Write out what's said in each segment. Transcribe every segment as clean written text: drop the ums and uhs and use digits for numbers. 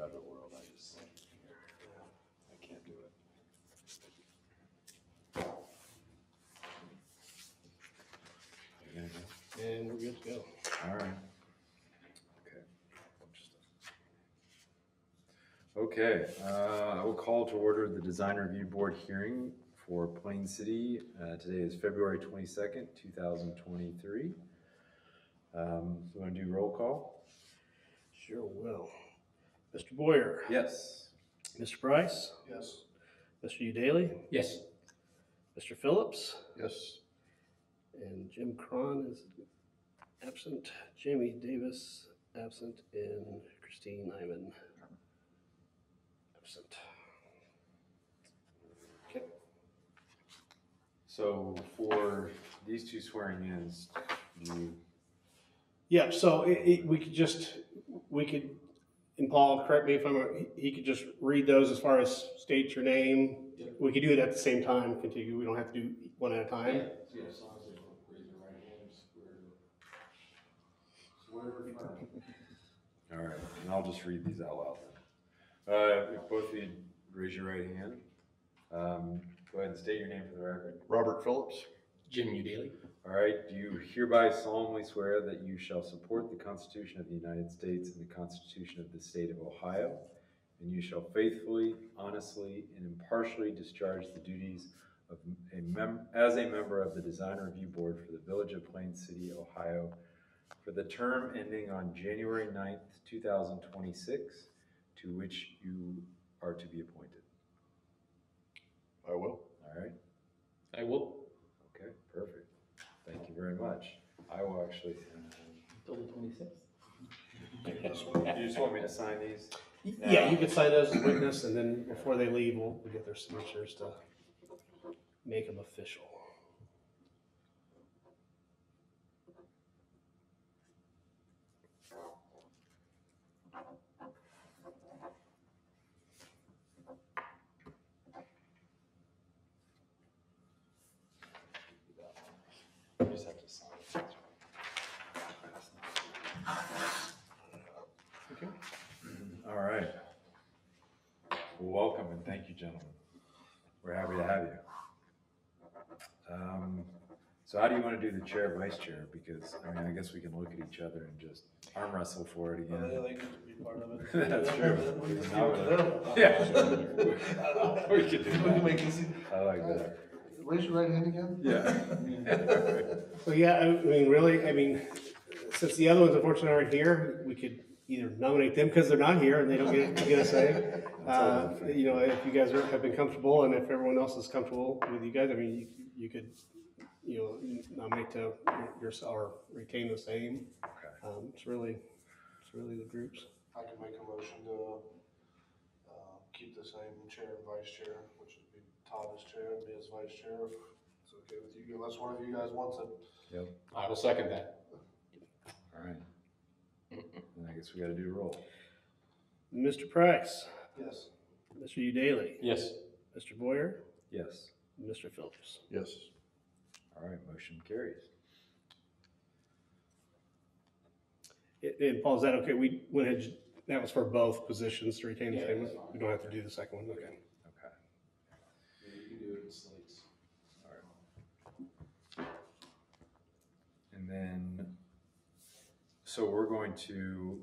Revit world, I just, I can't do it. You gonna go? And we're good to go. All right. Okay. I will call to order the Design Review Board hearing for Plain City. Today is February 22nd, 2023. We want to do roll call? Sure will. Mr. Boyer? Yes. Mr. Price? Yes. Mr. Udaly? Yes. Mr. Phillips? Yes. And Jim Cron is absent. Jamie Davis absent. And Christine Iman absent. Okay. So for these two swearing ins, you, Yeah, so we could, and Paul, correct me if I'm wrong, he could just read those as far as state your name. We could do it at the same time, continue. We don't have to do one at a time. Yeah, as long as they raise their right hand and swear to affirm. all right, and I'll just read these out loud then. If both of you raise your right hand, go ahead and state your name for the record. Robert Phillips. Jim Udaly. All right, do you hereby solemnly swear that you shall support the Constitution of the United States and the Constitution of the State of Ohio, and you shall faithfully, honestly, and impartially discharge the duties of as a member of the Design Review Board for the Village of Plain City, Ohio, for the term ending on January 9th, 2026, to which you are to be appointed? I will. All right, I will. okay, perfect. Thank you very much. I will actually, Till the 26th. you just want me to sign these? Yeah, you could sign those as witness, and then before they leave, we'll get their signatures to make them official. You just have to sign. Okay. All right. Well, welcome and thank you, gentlemen. We're happy to have you. So how do you want to do the chair, vice chair? Because, I mean, I guess we can look at each other and just arm wrestle for it again. They get to be part of it. That's true. We just Now give it to them. Yeah. We could do We can that. make easy. I like that. Raise your right hand again. Yeah. Well, yeah, I mean, really, I mean, since the other ones unfortunately aren't here, we could either nominate them because they're not here and they don't get a say. You know, if you guys have been comfortable and if everyone else is comfortable with you guys, I mean, you could, you know, nominate to or retain the same. Okay. It's really the groups. I can make a motion to keep the same chair and vice chair, which would be Todd as chair and me as vice chair. If it's okay with you, unless one of you guys wants it. Yep. I will second that. All right. And I guess we got to do a roll. Mr. Price, Yes. Mr. Udaly, Yes. Mr. Boyer, Yes. Mr. Phillips. Yes. All right. Motion carries. And Paul, is that okay? We went ahead, that was for both positions to retain the Yeah, same. that's fine. We don't have to do the second one, okay. Okay. You can do it in slates. All right. And then, so we're going to,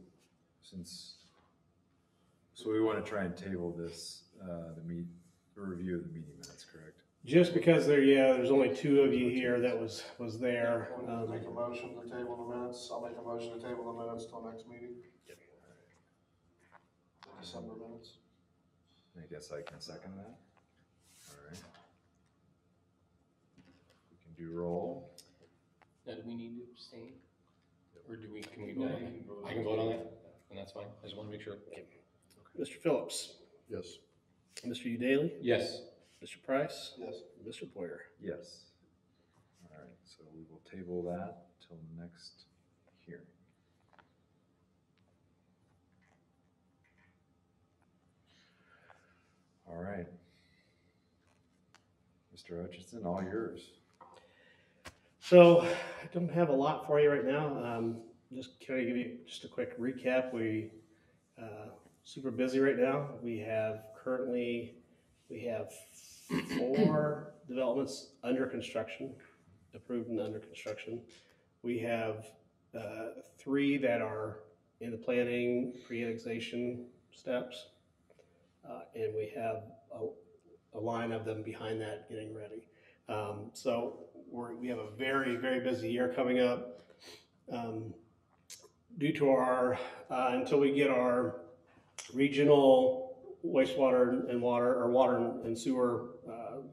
so we want to try and table this, the review of the meeting minutes, correct? Just because there's only two of you here that was there. Make a motion to table the minutes. I'll make a motion to table the minutes till next meeting. The December minutes. I guess I can second that. All right. We can do roll. Now, do we need to abstain? Or can we vote on that? I can vote on that, and that's fine. I just want to make sure. Mr. Phillips, Yes. Mr. Udaly, Yes. Mr. Price, Yes. Mr. Boyer. Yes. All right, so we will table that till next hearing. All right. Mr. Hutchinson, all yours. So I don't have a lot for you right now. Just can I give you just a quick recap? We super busy right now. We have 4 developments under construction, approved and under construction. We have 3 that are in the planning, pre-annexation steps. And we have a line of them behind that getting ready. So we have a very, very busy year coming up. Due to our, until we get our regional wastewater and water and sewer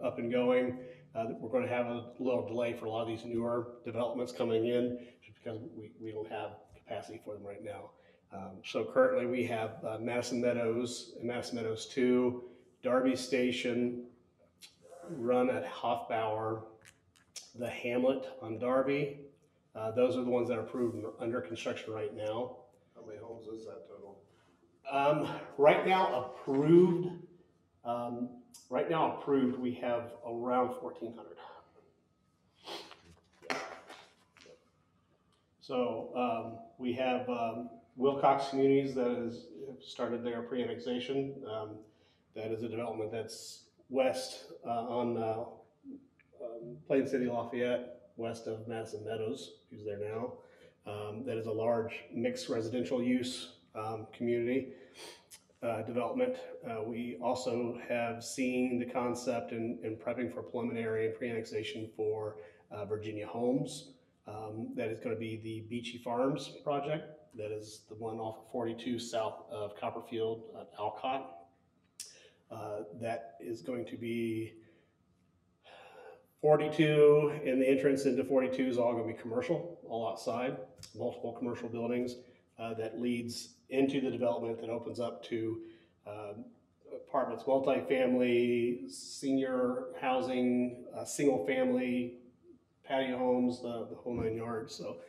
up and going, we're going to have a little delay for a lot of these newer developments coming in, just because we don't have capacity for them right now. So currently we have Madison Meadows and Madison Meadows 2, Darby Station, run at Hoffbauer, the Hamlet on Darby. Those are the ones that are approved and under construction right now. How many homes is that total? Right now approved, we have around 1,400. So we have Wilcox Communities that have started their pre-annexation. That is a development that's west on Plain City Lafayette, west of Madison Meadows, who's there now. That is a large mixed residential use community development. We also have seen the concept and prepping for preliminary and pre-annexation for Virginia Homes. That is going to be the Beachy Farms project. That is the one off of 42 south of Copperfield at Alcott. That is going to be 42, and the entrance into 42 is all going to be commercial, all outside, multiple commercial buildings. That leads into the development that opens up to apartments, multifamily, senior housing, single family, patio homes, the whole 9 yards. So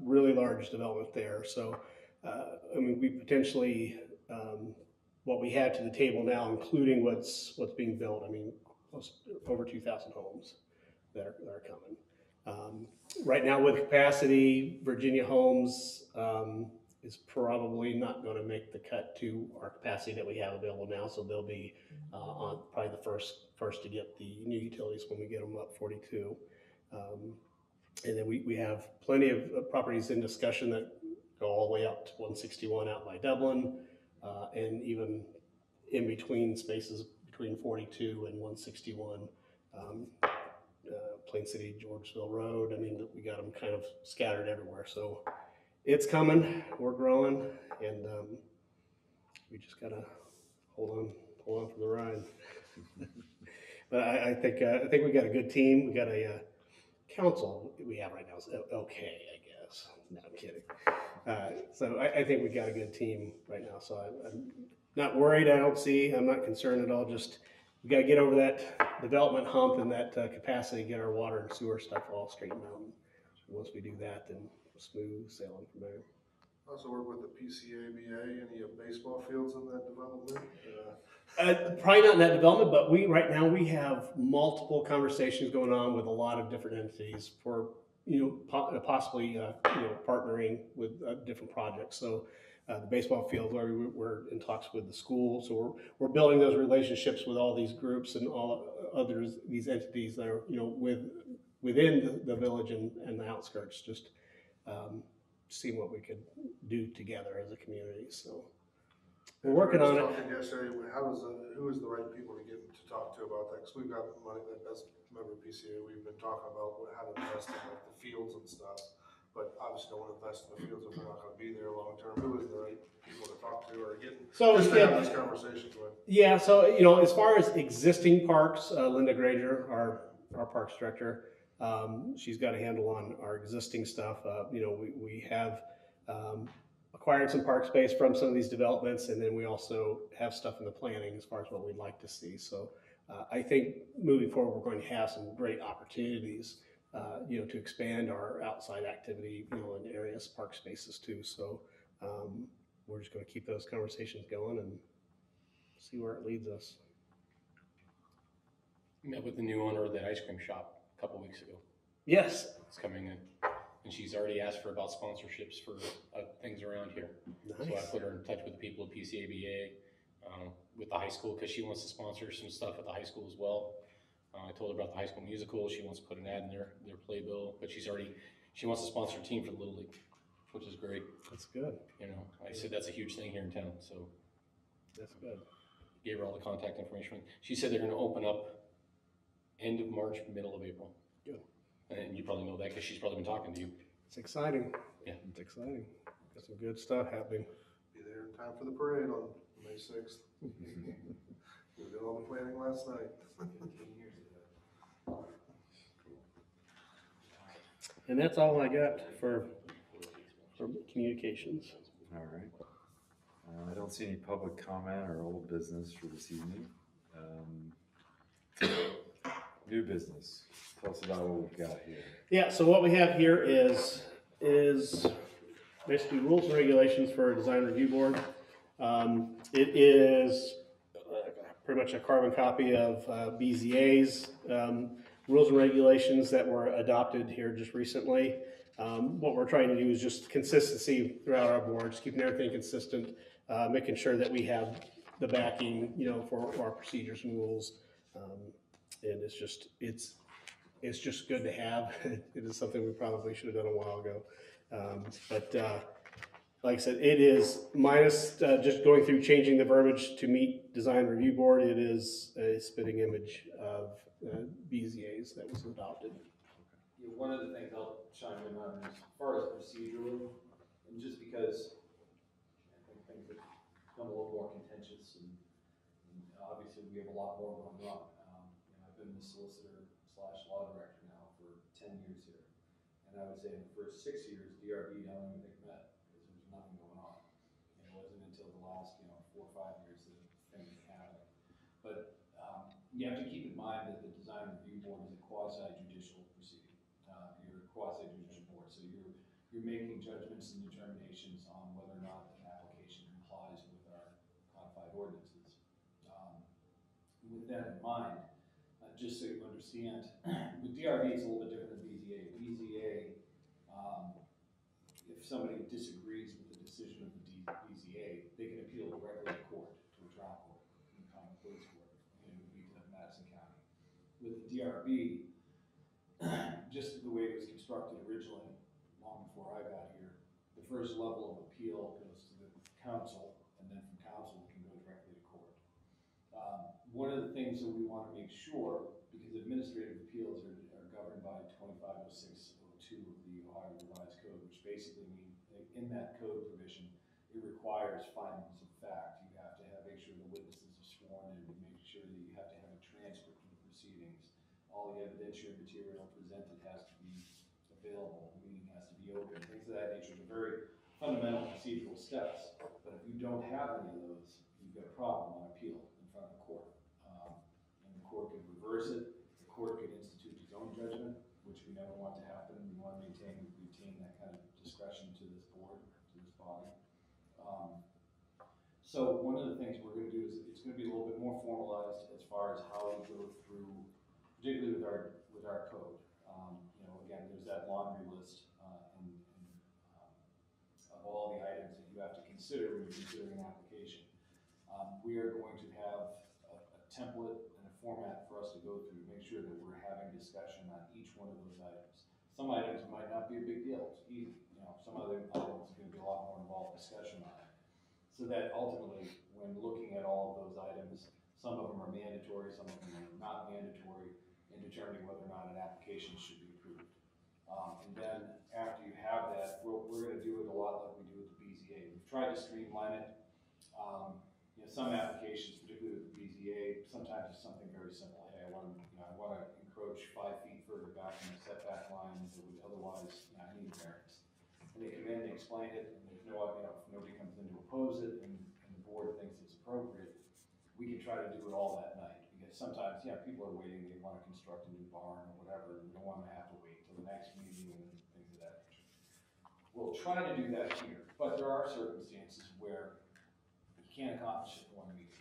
really large development there. So I mean, we potentially, what we have to the table now, including what's being built, I mean, over 2,000 homes that are coming. Right now with capacity, Virginia Homes is probably not going to make the cut to our capacity that we have available now. So they'll be on probably the first to get the new utilities when we get them up 42. And then we have plenty of properties in discussion that go all the way up to 161 out by Dublin, and even in between spaces between 42 and 161, Plain City, Georgesville Road. I mean, we got them kind of scattered everywhere. So it's coming, we're growing, and we just gotta hold on for the ride. But I think we got a good team. We got a council we have right now is okay, I guess. No, I'm kidding. So I think we got a good team right now. So I'm not worried. I'm not concerned at all. Just we got to get over that development hump and that capacity, get our water and sewer stuff all straightened out. And once we do that, then smooth sailing from there. Also work with the PCABA, any baseball fields in that development? Probably not in that development, but right now we have multiple conversations going on with a lot of different entities for, possibly, partnering with different projects. So the baseball field, where we're in talks with the school. So we're building those relationships with all these groups and all others, these entities that are, within the village and the outskirts, just seeing what we could do together as a community. So we're working on it. Yesterday, who is the right people to get to talk to about that? Because we've got money that's member of PCA. We've been talking about how to invest in like the fields and stuff, but obviously don't want to invest in the fields if we're not going to be there long term. Who is the right people to talk to or get just to have these conversations with? Yeah, so as far as existing parks, Linda Granger, our parks director, she's got a handle on our existing stuff. We have acquired some park space from some of these developments, and then we also have stuff in the planning as far as what we'd like to see. So I think moving forward, we're going to have some great opportunities, to expand our outside activity, in areas, park spaces too. So we're just going to keep those conversations going and see where it leads us. Met with the new owner of that ice cream shop a couple weeks ago. Yes. It's coming in, and she's already asked for about sponsorships for things around here. Nice. So I put her in touch with the people at PCABA, with the high school, because she wants to sponsor some stuff at the high school as well. I told her about the high school musical. She wants to put an ad in their playbill, but she wants to sponsor a team for the Little League, which is great. That's good. You know, I said that's a huge thing here in town, so That's good. gave her all the contact information. She said they're going to open up end of March, middle of April. Good. And you probably know that because she's probably been talking to you. It's exciting. Yeah. It's exciting. Got some good stuff happening. Be there in time for the parade on May 6th. We did all the planning last night. And that's all I got for communications. All right. I don't see any public comment or old business for this evening. New business. Tell us about what we've got here. Yeah, so what we have here is basically rules and regulations for a design review board. It is pretty much a carbon copy of BZA's rules and regulations that were adopted here just recently. What we're trying to do is just consistency throughout our board, just keeping everything consistent, making sure that we have the backing, for our procedures and rules. And it's just good to have. It is something we probably should have done a while ago. But like I said, it is minus just going through changing the verbiage to meet design review board. It is a spitting image of BZA's that was adopted. Yeah, one of the things I'll chime in on is as far as procedurally, and just because I think things have become a little more contentious and obviously we have a lot more going on. I've been the solicitor / law director now for 10 years here. And I would say in the first 6 years, DRB, I don't even think met because there was nothing going on. And it wasn't until the last, 4 or 5 years that things were happening. But you have to keep in mind that the design review board is a quasi-judicial proceeding. You're a quasi-judicial board, so you're making judgments and determinations on whether or not an application complies with our codified ordinances. With that in mind, just so you understand, with DRB it's a little bit different than BZA. BZA, if somebody disagrees with the decision of the BZA, they can appeal directly to court, to a trial court, in the common pleas court, in Madison County. With the DRB, just the way it was constructed originally, long before I got here, the first level of appeal goes to the council, and then from council it can go directly to court. One of the things that we want to make sure, because administrative appeals are governed by 250602 of the Ohio Revised Code, which basically means in that code provision, it requires findings of fact. You have to make sure the witnesses are sworn in, make sure that you have to have a transcript of the proceedings. All the evidentiary material presented has to be available, the meeting has to be open, things of that nature. They're very fundamental procedural steps, but if you don't have any of those, you've got a problem on appeal in front of the court. And the court could reverse it, the court could institute its own judgment, which we never want to happen. We want to retain that kind of discretion to this board, to this body. So one of the things we're going to do is it's going to be a little bit more formalized as far as how we go through, particularly with our code. Again, there's that laundry list of all the items that you have to consider when you're considering an application. We are going to have a template and a format for us to go through to make sure that we're having discussion on each one of those items. Some items might not be a big deal, it's easy. Some other items are going to be a lot more involved discussion on it. So that ultimately, when looking at all of those items, some of them are mandatory, some of them are not mandatory, in determining whether or not an application should be approved. And then after you have that, we're going to do it a lot like we do with the BZA. We've tried to streamline it. Some applications, particularly with the BZA, sometimes it's something very simple. Hey, I want to encroach 5 feet further back from the setback line that would otherwise, I need a variance. And they come in, they explain it, and there's if nobody comes in to oppose it, and the board thinks it's appropriate, we can try to do it all that night. Because sometimes, people are waiting, they want to construct a new barn or whatever, and they don't want to have to wait till the next meeting and things of that nature. We'll try to do that here, but there are circumstances where you can't accomplish it in one meeting,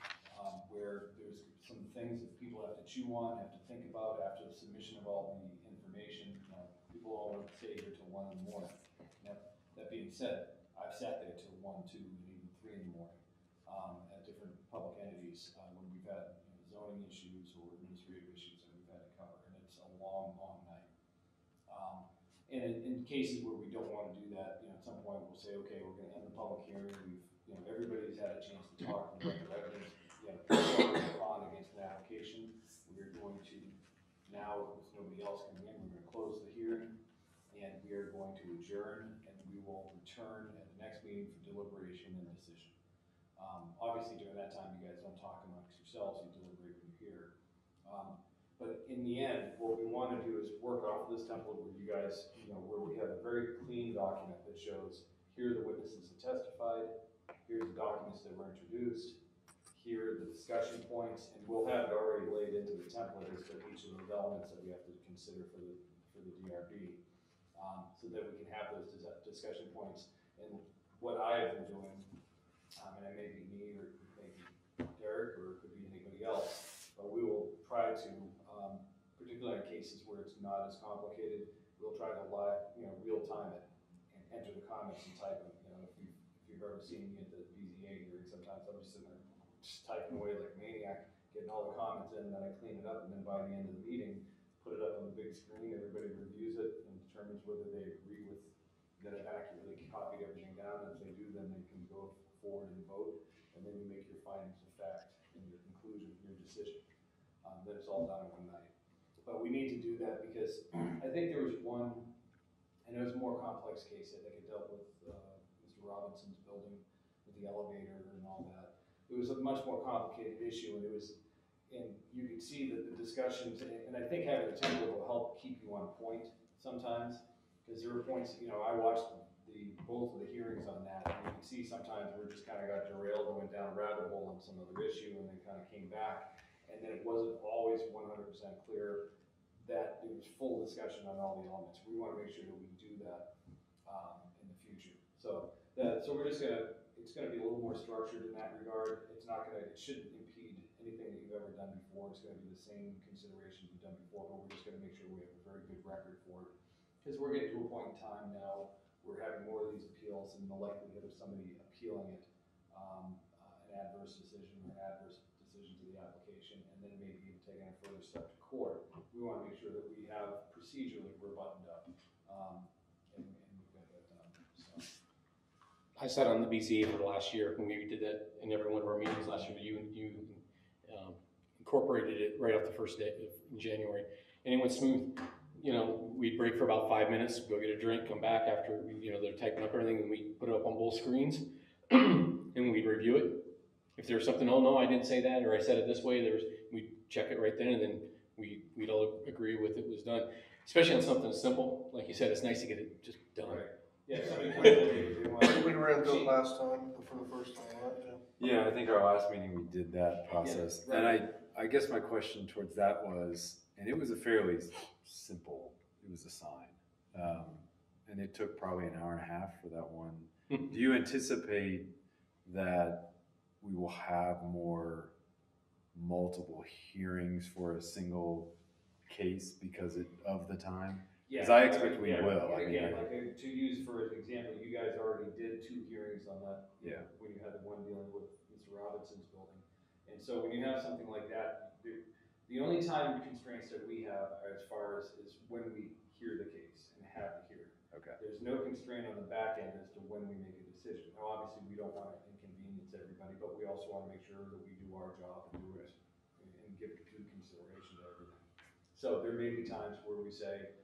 where there's some things that people have to chew on, have to think about after the submission of all the information. People all want to stay here till 1 in the morning. Now, that being said, I've sat there till 1, 2, and even 3 in the morning. public entities, when we've had zoning issues or administrative issues that we've had to cover, and it's a long, long night. And in cases where we don't want to do that, at some point we'll say, okay, we're gonna end the public hearing, everybody's had a chance to talk, and the evidence, on against an application. We're going to, now, with nobody else coming in, we're gonna close the hearing, and we are going to adjourn, and we will return at the next meeting for deliberation and decision. Obviously, during that time, you guys don't talk amongst yourselves, you deliberate when you're here. But in the end, what we want to do is work off this template where you guys, where we have a very clean document that shows, here are the witnesses that testified, here's the documents that were introduced, here are the discussion points, and we'll have it already laid into the template as to each of those elements that we have to consider for the DRB, so that we can have those discussion points. And what I have been doing, and it may be me or maybe Derek or it could be anybody else, but we will try to, particularly in cases where it's not as complicated, we'll try to real time it and enter the comments and type them. If you've ever seen me at the BZA hearing, sometimes I'm just sitting there just typing away like a maniac, getting all the comments in, and then I clean it up, and then by the end of the meeting, put it up on the big screen, everybody reviews it and determines whether they agree with that I've accurately copied everything down, and if they do, then they can go forward and vote, and then you make your findings of fact and your conclusion, your decision. That it's all done in one night. But we need to do that because I think there was one, and it was a more complex case. I think it dealt with Mr. Robinson's building with the elevator and all that. It was a much more complicated issue, and you could see that the discussions, and I think having a template will help keep you on point sometimes, because there were points, I watched both of the hearings on that, and you can see sometimes we're just kind of got derailed and went down a rabbit hole on some other issue, and then kind of came back. And then it wasn't always 100% clear that there was full discussion on all the elements. We want to make sure that we do that in the future. So we're just it's gonna be a little more structured in that regard. It shouldn't impede anything that you've ever done before. It's gonna be the same considerations you've done before, but we're just gonna make sure we have a very good record for it. Because we're getting to a point in time now, we're having more of these appeals, and the likelihood of somebody appealing it, an adverse decision or an adverse decision to the application, and then maybe even taking a further step to court. We want to make sure that we have procedurally we're buttoned up, and we've got that done. So. I sat on the BCA for the last year when we did that in every one of our meetings last year. You incorporated it right off the first day in January, and it went smooth. We'd break for about 5 minutes, go get a drink, come back after they're typing up everything, and we put it up on both screens, and we'd review it. If there's something, oh no, I didn't say that, or I said it this way, we'd check it right then, and then we'd all agree with it was done. Especially on something simple, like you said, it's nice to get it just done. Right. Yeah, somebody comes in, I think we ran through it last time, for the first time, right? Yeah, I think our last meeting we did that process. Yeah, And right. I guess my question towards that was, and it was a fairly simple, it was a sign. And it took probably an hour and a half for that one. Do you anticipate that we will have more multiple hearings for a single case because of the time? Yeah, 'Cause I expect we will. I mean, Again, to use for an example, you guys already did 2 hearings on that. Yeah. When you had the one dealing with Mr. Robinson's building. And so when you have something like that, the only time constraints that we have as far as is when we hear the case and have the hearing. Okay. There's no constraint on the back end as to when we make a decision. Now, obviously, we don't want to inconvenience everybody, but we also want to make sure that we do our job and do it and give due consideration to everything. So there may be times where we say,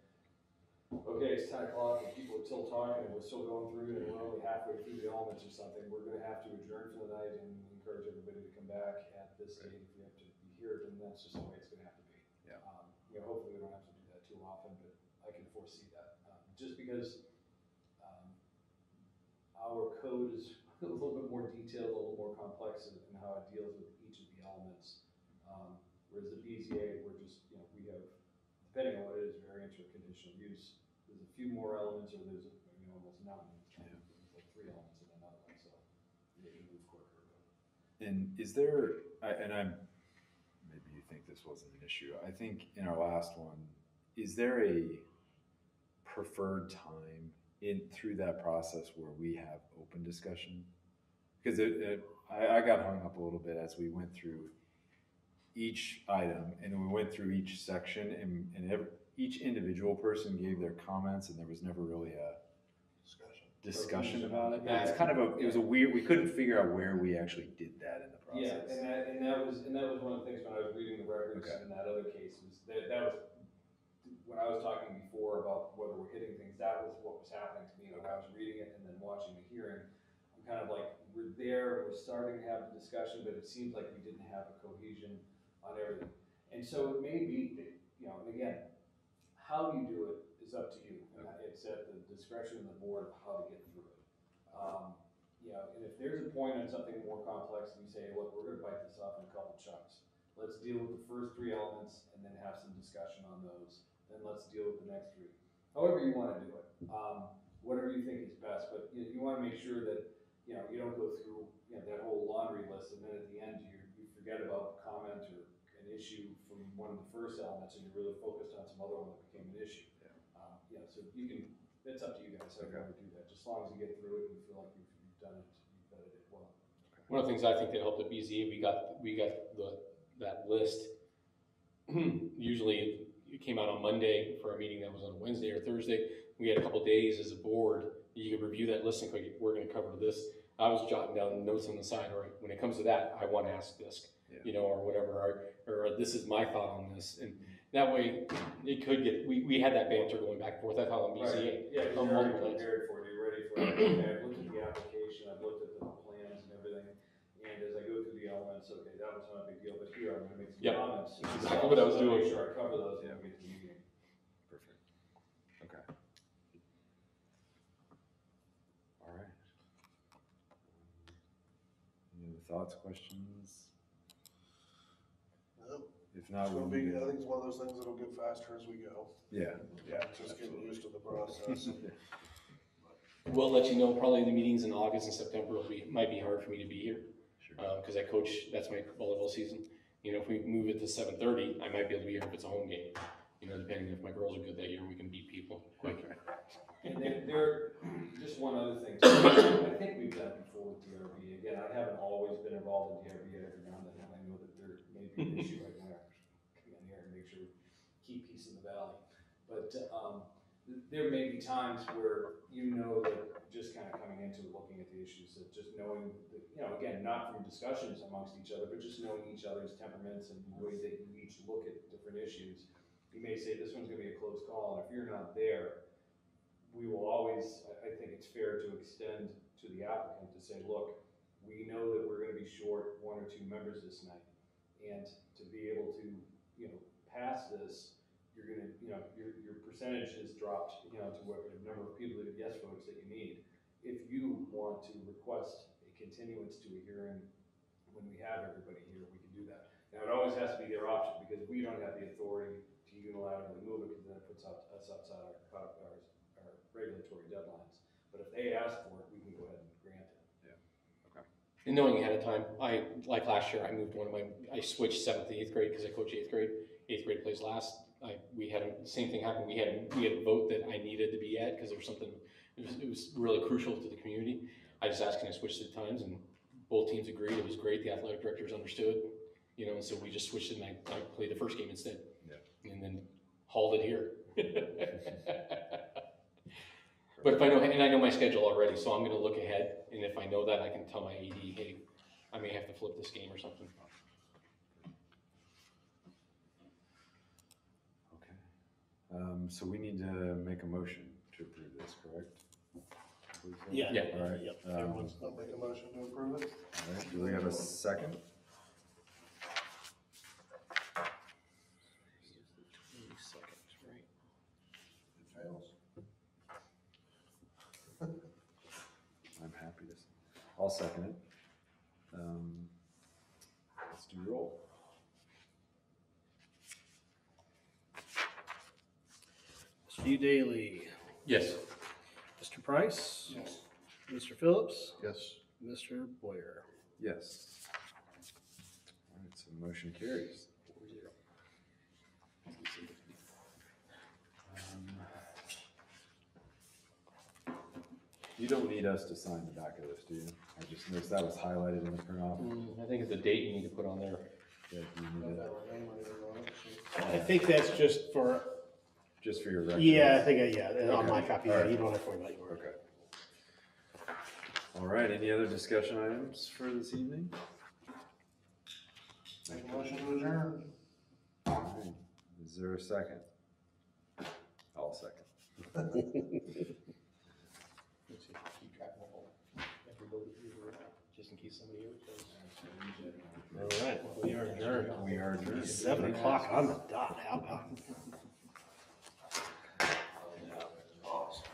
okay, it's 10 o'clock and people are still talking and we're still going through and we're only halfway through the elements or something. We're going to have to adjourn for the night and encourage everybody to come back at this date if we have to be here, then that's just the way it's going to have to be. Yeah. Hopefully we don't have to do that too often, but I can foresee that. Just because our code is a little bit more detailed, a little more complex in how it deals with each of the elements. Whereas the BZA, we're just, we have, depending on what it is, variance or conditional use, there's a few more elements or there's almost none. There's like 3 elements in another one, so you can move quicker. And is there, maybe you think this wasn't an issue. I think in our last one, is there a preferred time through that process where we have open discussion? because I got hung up a little bit as we went through each item, and then we went through each section, and each individual person gave their comments, and there was never really a discussion about it. Yeah. It's kind of it was a weird, we couldn't figure out where we actually did that in the Yeah, process. and that was one of the things when I was reading the records Okay. in that other case, was that was, when I was talking before about whether we're hitting things, that was what was happening to me when I was reading it and then watching the hearing. I'm kind of like, we're there, we're starting to have the discussion, but it seems like we didn't have a cohesion on everything. And so it may be, that, you know, and again, how you do it is up to you. And it's at the discretion of the board of how to get through it. You know, and if there's a point on something more complex, and you say, look, we're gonna bite this off in a couple chunks. Let's deal with the first 3 elements and then have some discussion on those. Then let's deal with the next 3. However you wanna do it, whatever you think is best, but you wanna make sure that, you know, you don't go through, you know, that whole laundry list, and then at the end, you forget about a comment or an issue from one of the first elements, and you're really focused on some other one that became an issue. You know, so you can, it's up to you guys how you wanna do that, just as long as you get through it and you feel like you've done it, you've vetted it well. One of the things I think that helped at BZA, we got that list. Usually it came out on Monday for a meeting that was on a Wednesday or Thursday. We had a couple days as a board. You could review that list and go, we're going to cover this. I was jotting down notes on the side, or when it comes to that, I want to ask this, you know, or whatever, or this is my thought on this. And that way it could get, we had that banter going back and forth. I thought on BZA. Right. Yeah, because on you're already multiple nights. prepared for it, you're ready for it. Okay, I've looked at the application, I've looked at the plans and everything, and as I go through the elements, okay, that was not a big deal, but here, I'm gonna make some Yep. comments. That's exactly what I was So doing. Make sure I cover those when we get to the meeting. Perfect. Okay. All right. Any other thoughts, questions? No, If not, it's we'll gonna be, move. I think it's one of those things that'll get faster as we go. Yeah. Just getting used to the process. We'll let you know, probably the meetings in August and September might be hard for me to be here. Sure. Cause I coach, that's my volleyball season. You know, if we move it to 7:30, I might be able to be here if it's a home game. You know, depending if my girls are good that year, we can beat people quick. And there, just one other thing, too. I think we've done it before with DRB, again, I haven't always been involved in DRB every now and then, and I know that there may be an issue, I wanna come in here and make sure we keep peace in the valley. But, there may be times where, you know, that just kind of coming into it, looking at the issues, that just knowing, that, you know, again, not from discussions amongst each other, but just knowing each other's temperaments and the way that you each look at different issues. You may say, this one's gonna be a close call, and if you're not there, we will always, I think it's fair to extend to the applicant to say, look, we know that we're gonna be short 1 or 2 members this night, and to be able to, you know, pass this, you're gonna, you know, your percentage has dropped, you know, to what the number of people that have yes votes that you need. If you want to request a continuance to a hearing when we have everybody here, we can do that. Now, it always has to be their option, because we don't have the authority to unilaterally move it, because then it puts us outside our regulatory deadlines. But if they ask for it, we can go ahead and grant it. And knowing ahead of time, like last year, I switched 7th to 8th grade because I coach 8th grade. 8th grade plays last. We had the same thing happen. We had a vote that I needed to be at because there was something, it was really crucial to the community. I just asked, can I switch the times? And both teams agreed. It was great. The athletic directors understood, you know, and so we just switched it, and I played the first game instead. Yeah. And then hauled it here. But if I know, and I know my schedule already, so I'm gonna look ahead, and if I know that, I can tell my AD, hey, I may have to flip this game or something. Okay. So we need to make a motion to approve this, correct? Yeah. Yeah. All right. Yep. Um, I'll make a motion to approve it. all right, do we have a second? It fails. I'm happy to, I'll second it. Let's do roll. Mr. Daly, Yes. Mr. Price, Yes. Mr. Phillips, Yes. Mr. Boyer. Yes. All right, so the motion carries. You don't need us to sign the back of this, do you? I just noticed that was highlighted in the print off. I think it's a date you need to put on there. Yeah, you need it, I think that's just for, just for your record. yeah, I think, yeah, on my Okay. copy, All yeah, right. you don't have to worry about yours. Okay. All right, any other discussion items for this evening? Make a motion to adjourn. All right. Is there a second? I'll second. Let's see, keep track of the whole, every vote that you were at, just in case somebody ever goes. All right, we are adjourned. We are adjourned. 7 o'clock on the dot, how about?